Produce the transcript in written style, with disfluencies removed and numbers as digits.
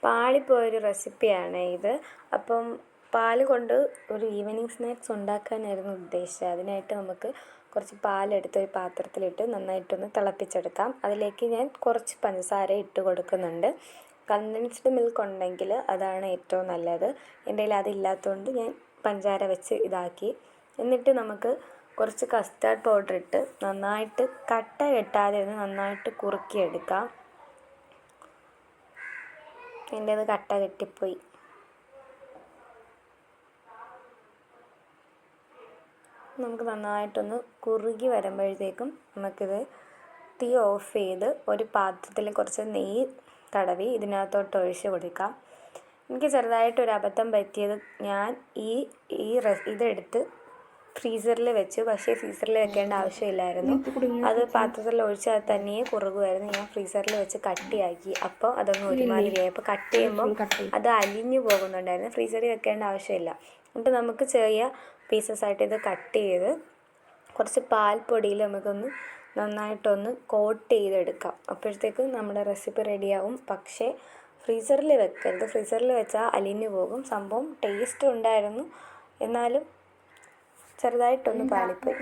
പാളിപ്പോയൊരു റെസിപ്പിയാണ് ഇത്. അപ്പം പാൽ കൊണ്ട് ഒരു ഈവനിങ് സ്നാക്സ് ഉണ്ടാക്കാനായിരുന്നു ഉദ്ദേശിച്ചത്. അതിനായിട്ട് നമുക്ക് കുറച്ച് പാലെടുത്ത് ഒരു പാത്രത്തിലിട്ട് നന്നായിട്ടൊന്ന് തിളപ്പിച്ചെടുക്കാം. അതിലേക്ക് ഞാൻ കുറച്ച് പഞ്ചസാര ഇട്ട് കൊടുക്കുന്നുണ്ട്. കണ്ടൻസ്ഡ് മിൽക്ക് ഉണ്ടെങ്കിൽ അതാണ് ഏറ്റവും നല്ലത്. എൻ്റെ കയ്യിൽ അതില്ലാത്തതുകൊണ്ട് ഞാൻ പഞ്ചസാര വെച്ച് ഇതാക്കി. എന്നിട്ട് നമുക്ക് കുറച്ച് കസ്റ്റാർഡ് പൗഡർ ഇട്ട് നന്നായിട്ട് കട്ട കെട്ടാതെ ഒന്ന് നന്നായിട്ട് കുറുക്കിയെടുക്കാം. എൻ്റേത് കട്ട കെട്ടിപ്പോയി. നമുക്ക് നന്നായിട്ടൊന്ന് കുറുകി വരുമ്പോഴത്തേക്കും നമുക്കിത് തീ ഓഫ് ചെയ്ത് ഒരു പാത്രത്തിൽ കുറച്ച് നെയ്യ് തടവി ഇതിനകത്തോട്ട് ഒഴിച്ച് കൊടുക്കാം. എനിക്ക് ചെറുതായിട്ടൊരു അബദ്ധം പറ്റിയത്, ഞാൻ ഇതെടുത്ത് ഫ്രീസറിൽ വെച്ചു. പക്ഷേ ഫ്രീസറിൽ വെക്കേണ്ട ആവശ്യമില്ലായിരുന്നു. അത് പാത്രത്തിൽ ഒഴിച്ച് അത് തനിയെ കുറുകുമായിരുന്നു. ഞാൻ ഫ്രീസറിൽ വെച്ച് കട്ടിയാക്കി. അപ്പോൾ അതങ്ങ് ഒരുമാതിരിയായി. അപ്പോൾ കട്ട് ചെയ്യുമ്പോൾ അത് അലിഞ്ഞു പോകുന്നുണ്ടായിരുന്നു. ഫ്രീസറിൽ വെക്കേണ്ട ആവശ്യമില്ല. എന്നിട്ട് നമുക്ക് ചെറിയ പീസസ് ആയിട്ട് ഇത് കട്ട് ചെയ്ത് കുറച്ച് പാൽപ്പൊടിയിൽ നമുക്കൊന്ന് നന്നായിട്ടൊന്ന് കോട്ട് ചെയ്തെടുക്കാം. അപ്പോഴത്തേക്കും നമ്മുടെ റെസിപ്പി റെഡിയാവും. പക്ഷേ ഫ്രീസറിൽ വെക്കരുത്. ഫ്രീസറിൽ വെച്ചാൽ അലിഞ്ഞു പോകും. സംഭവം ടേസ്റ്റ് ഉണ്ടായിരുന്നു, എന്നാലും ചെറുതായിട്ടൊന്ന് പാളിപ്പോയി.